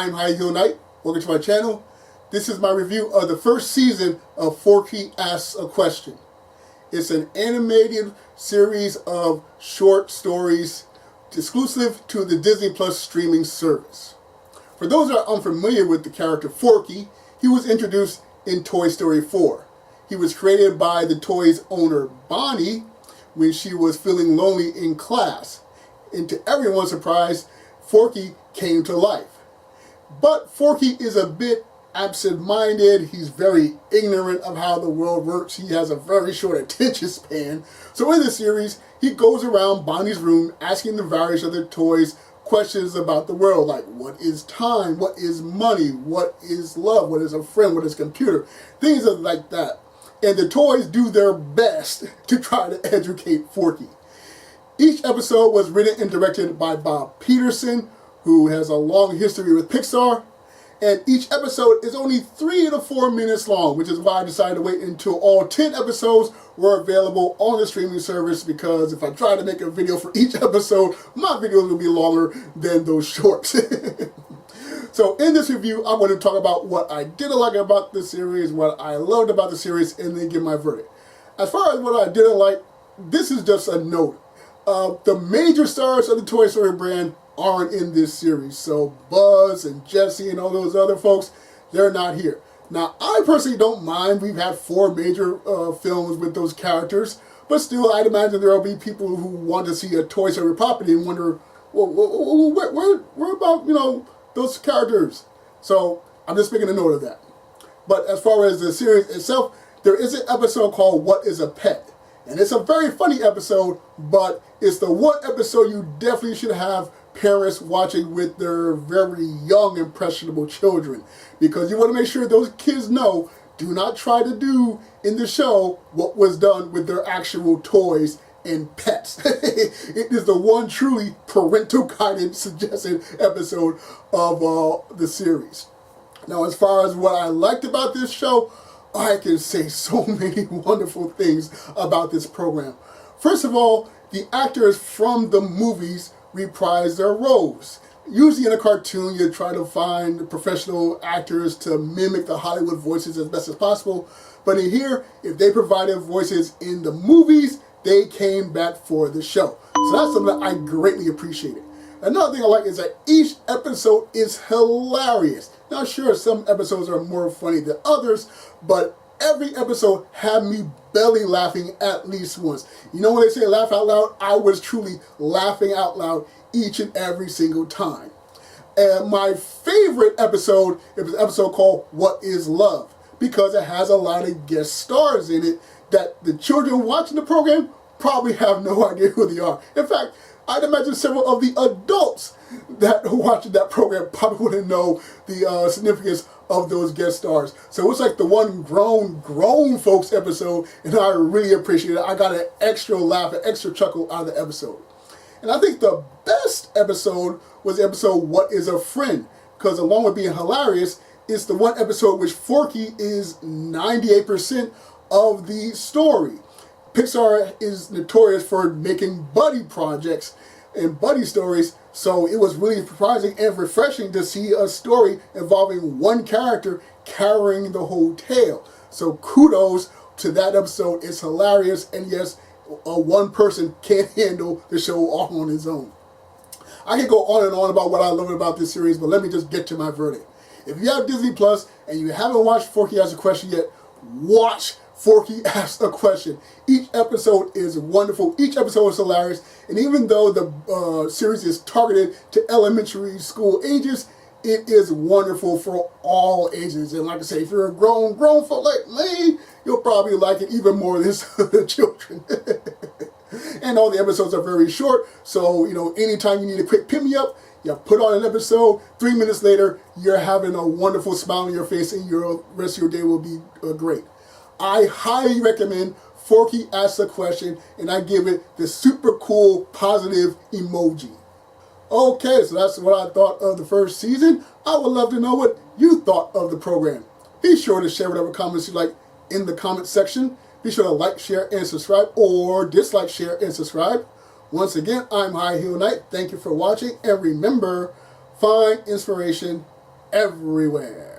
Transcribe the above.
I'm Hale Knight. Welcome to my channel. This is my review of the first season of Forky Asks a Question. It's an animated series of short stories exclusive to the Disney Plus streaming service. For those that are unfamiliar with the character Forky, he was introduced in Toy Story 4. He was created by the toy's owner Bonnie when she was feeling lonely in class. And to everyone's surprise, Forky came to life. But Forky is a bit absent-minded. He's very ignorant of how the world works. He has a very short attention span. So in this series, he goes around Bonnie's room asking the various other toys questions about the world, like what is time, what is money, what is love, what is a friend, what is a computer, things like that. And the toys do their best to try to educate Forky. Each episode was written and directed by Bob Peterson, who has a long history with Pixar, and each episode is only 3 to 4 minutes long, which is why I decided to wait until all 10 episodes were available on the streaming service, because if I try to make a video for each episode, my videos will be longer than those shorts. So in this review, I'm going to talk about what I didn't like about the series, what I loved about the series, and then give my verdict. As far as what I didn't like, this is just a note. The major stars of the Toy Story brand aren't in this series. So Buzz and Jessie and all those other folks, they're not here. Now, I personally don't mind. We've had 4 major films with those characters, but still, I'd imagine there will be people who want to see a Toy Story property and wonder, well, where about, those characters? So I'm just making a note of that. But as far as the series itself, there is an episode called What is a Pet? And it's a very funny episode, but it's the one episode you definitely should have parents watching with their very young, impressionable children. Because you want to make sure those kids know, do not try to do in the show what was done with their actual toys and pets. It is the one truly parental guidance suggested episode of the series. Now, as far as what I liked about this show, I can say so many wonderful things about this program. First of all, the actors from the movies reprise their roles. Usually in a cartoon, you try to find professional actors to mimic the Hollywood voices as best as possible. But in here, if they provided voices in the movies, they came back for the show. So that's something that I greatly appreciated. Another thing I like is that each episode is hilarious. Now, sure, some episodes are more funny than others, but every episode had me belly laughing at least once. You know when they say laugh out loud? I was truly laughing out loud each and every single time. And my favorite episode is an episode called What is Love? Because it has a lot of guest stars in it that the children watching the program probably have no idea who they are. In fact, I'd imagine several of the adults that are watching that program probably wouldn't know the significance of those guest stars. So it's like the one grown folks episode, and I really appreciate it. I got an extra laugh, an extra chuckle out of the episode. And I think the best episode was the episode What is a Friend? Because along with being hilarious, it's the one episode which Forky is 98% of the story. Pixar is notorious for making buddy projects and buddy stories, so it was really surprising and refreshing to see a story involving one character carrying the whole tale. So kudos to that episode. It's hilarious, and yes, one person can't handle the show all on his own. I can go on and on about what I love about this series, but let me just get to my verdict. If you have Disney Plus and you haven't watched Forky Asks a Question yet, watch Forky Asks a Question. Each episode is wonderful. Each episode is hilarious. And even though the series is targeted to elementary school ages, it is wonderful for all ages. And like I say, if you're a grown folk like me, you'll probably like it even more than the children. And all the episodes are very short. So, anytime you need a quick pick-me-up, you put on an episode, 3 minutes later, you're having a wonderful smile on your face, and your rest of your day will be great. I highly recommend Forky Asks a Question, and I give it the super cool positive emoji. Okay, so that's what I thought of the first season. I would love to know what you thought of the program. Be sure to share whatever comments you like in the comment section. Be sure to like, share, and subscribe, or dislike, share, and subscribe. Once again, I'm Hale Knight. Thank you for watching, and remember, find inspiration everywhere.